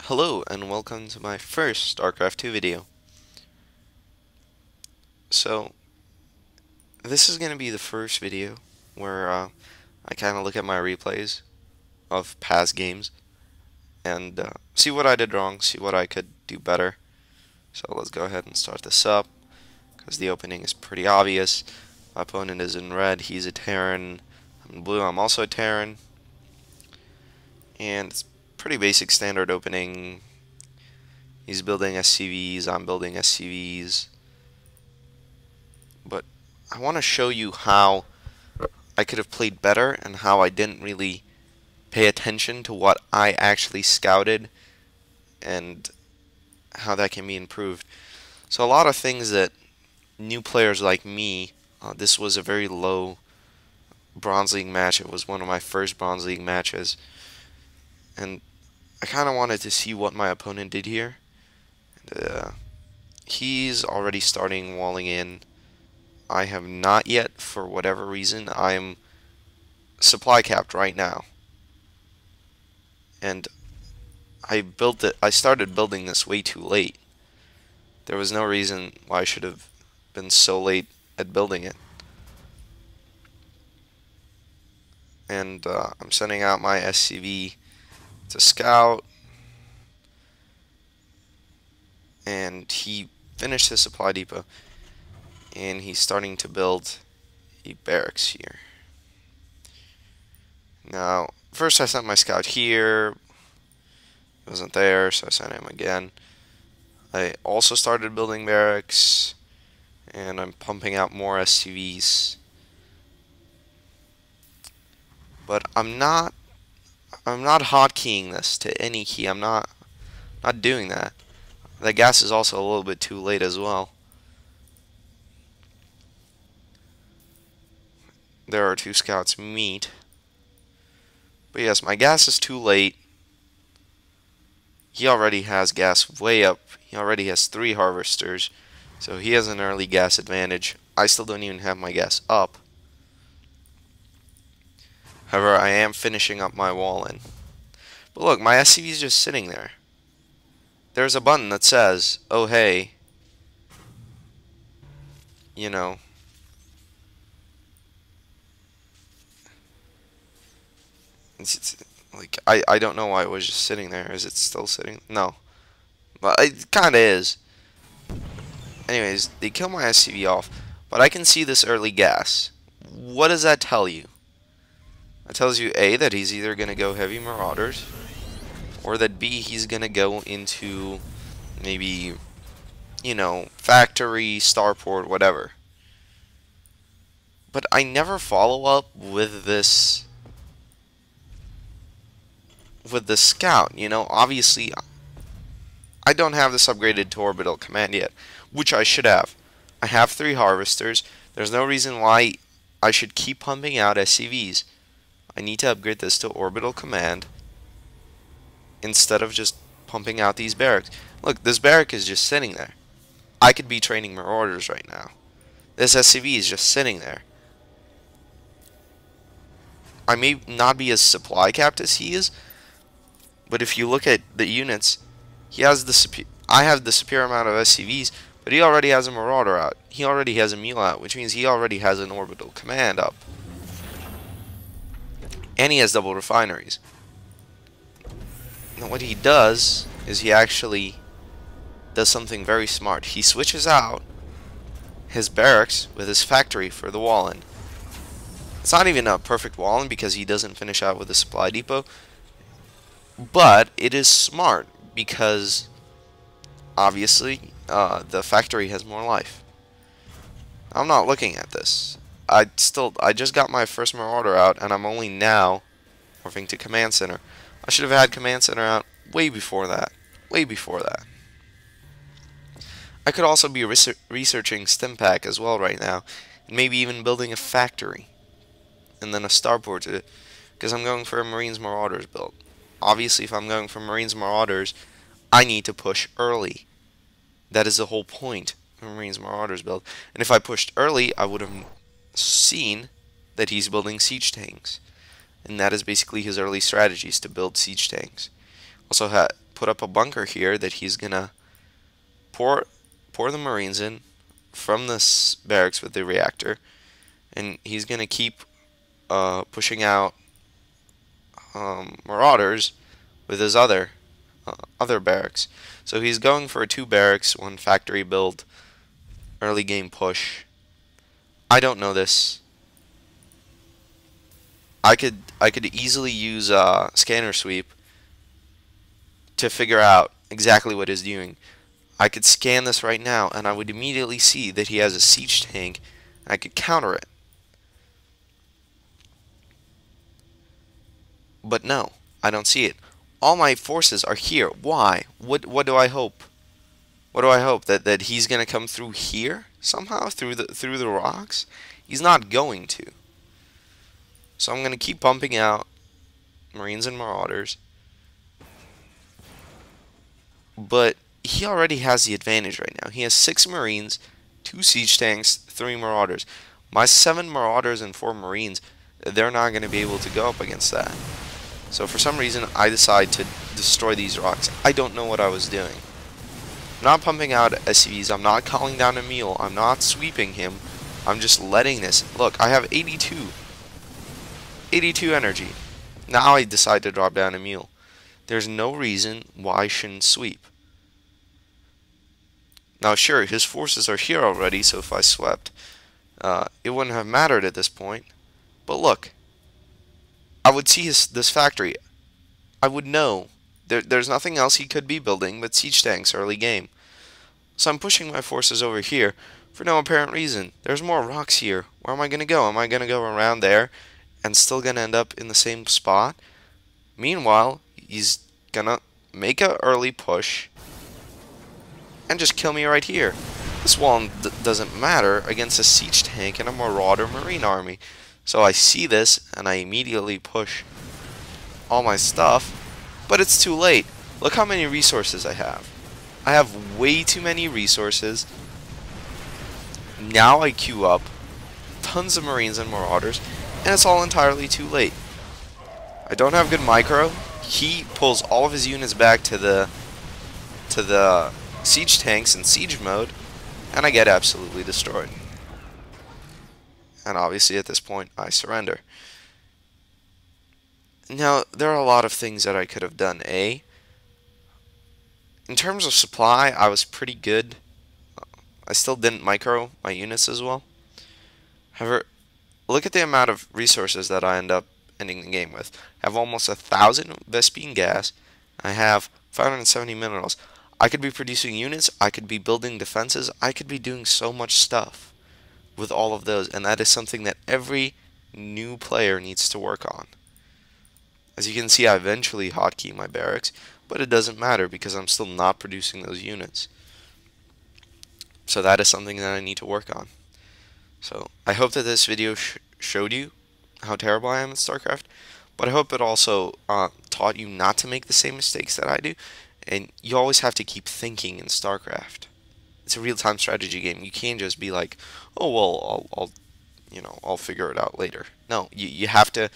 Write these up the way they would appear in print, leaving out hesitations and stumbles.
Hello and welcome to my first StarCraft 2 video. So, this is going to be the first video where I kind of look at my replays of past games and see what I did wrong, see what I could do better. So let's go ahead and start this up, because the opening is pretty obvious. My opponent is in red, he's a Terran. I'm in blue, I'm also a Terran. And it's pretty basic standard opening. He's building SCVs, I'm building SCVs. But I want to show you how I could have played better and how I didn't really pay attention to what I actually scouted and how that can be improved. So a lot of things that new players like me, this was a very low Bronze League match. It was one of my first Bronze League matches. And I kind of wanted to see what my opponent did here. And, he's already starting walling in. I have not yet, for whatever reason. I'm supply capped right now. And I started building this way too late. There was no reason why I should have been so late at building it. And I'm sending out my SCV to scout. And he finished his supply depot. And he's starting to build a barracks here. Now, first I sent my scout here. He wasn't there, so I sent him again. I also started building barracks, and I'm pumping out more SCVs. But I'm not hotkeying this to any key. I'm not doing that. The gas is also a little bit too late as well. There are two scouts meet. But yes, my gas is too late. He already has gas way up. He already has 3 harvesters. So he has an early gas advantage. I still don't even have my gas up. However, I am finishing up my wall in. But look, my SCV is just sitting there. There's a button that says, oh hey, you know, it's like, I don't know why it was just sitting there. Is it still sitting? No. But it kinda is. Anyways, they kill my SCV off, but I can see this early gas. What does that tell you? It tells you A, that he's either gonna go heavy marauders, or that B, he's gonna go into maybe, you know, factory, starport, whatever. But I never follow up with this scout, you know. Obviously I don't have this upgraded to orbital command yet, which I should have. I have 3 harvesters. There's no reason why I should keep pumping out SCVs. I need to upgrade this to orbital command instead of just pumping out these barracks. Look, this barrack is just sitting there. I could be training marauders right now. This SCV is just sitting there. I may not be as supply capped as he is, but if you look at the units, he has I have the superior amount of SCVs, but he already has a marauder out. He already has a mule out, which means he already has an orbital command up. And he has double refineries. Now what he does is he actually does something very smart. He switches out his barracks with his factory for the wall-in. It's not even a perfect wall-in because he doesn't finish out with a supply depot, but it is smart because obviously the factory has more life. I'm not looking at this. I just got my first marauder out, and I'm only now morphing to command center. I should have had command center out way before that. Way before that. I could also be researching Stimpack as well right now, and maybe even building a factory, and then a starport, because I'm going for a Marines Marauders build. Obviously, if I'm going for Marines Marauders, I need to push early. That is the whole point of a Marines Marauders build. And if I pushed early, I would have seen that he's building siege tanks. And that is basically his early strategies, to build siege tanks. Also, put up a bunker here that he's gonna pour the Marines in from this barracks with the reactor, and he's gonna keep pushing out Marauders with his other barracks. So he's going for a 2 barracks, 1 factory build, early game push. I don't know this. I could easily use scanner sweep to figure out exactly what he's doing. I could scan this right now and I would immediately see that he has a siege tank and I could counter it. But no, I don't see it. All my forces are here. Why? What do I hope? What do I hope? That he's gonna come through here somehow through the rocks? He's not going to. So I'm gonna keep pumping out Marines and Marauders. But he already has the advantage right now. He has 6 Marines, 2 siege tanks, 3 Marauders. My 7 Marauders and 4 Marines, they're not going to be able to go up against that. So for some reason, I decide to destroy these rocks. I don't know what I was doing. I'm not pumping out SCVs. I'm not calling down a mule. I'm not sweeping him. I'm just letting this. Look, I have 82 energy. Now I decide to drop down a mule. There's no reason why I shouldn't sweep. Now sure, his forces are here already, so if I swept, it wouldn't have mattered at this point. But look, I would see this factory. I would know. There's nothing else he could be building but siege tanks early game. So I'm pushing my forces over here for no apparent reason. There's more rocks here. Where am I going to go? Am I going to go around there and still going to end up in the same spot? Meanwhile, he's going to make an early push and just kill me right here. This wall doesn't matter against a siege tank and a Marauder Marine army. So I see this and I immediately push all my stuff, but it's too late. Look how many resources I have. I have way too many resources. Now I queue up tons of Marines and Marauders, and it's all entirely too late. I don't have good micro. He pulls all of his units back to the siege tanks in siege mode, and I get absolutely destroyed. And obviously at this point I surrender. Now there are a lot of things that I could have done. In terms of supply, I was pretty good. I still didn't micro my units as well. However, look at the amount of resources that I end up ending the game with. I have almost 1,000 Vespene gas. I have 570 minerals. I could be producing units. I could be building defenses. I could be doing so much stuff with all of those, and that is something that every new player needs to work on. As you can see, I eventually hotkey my barracks, but it doesn't matter because I'm still not producing those units. So that is something that I need to work on. So I hope that this video showed you how terrible I am at StarCraft, but I hope it also taught you not to make the same mistakes that I do, and you always have to keep thinking in StarCraft. It's a real-time strategy game. You can't just be like, oh well, I'll figure it out later. No, you have to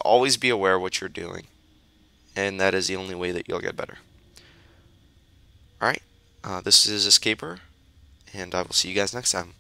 always be aware of what you're doing, and that is the only way that you'll get better. All right, this is Escaper, and I will see you guys next time.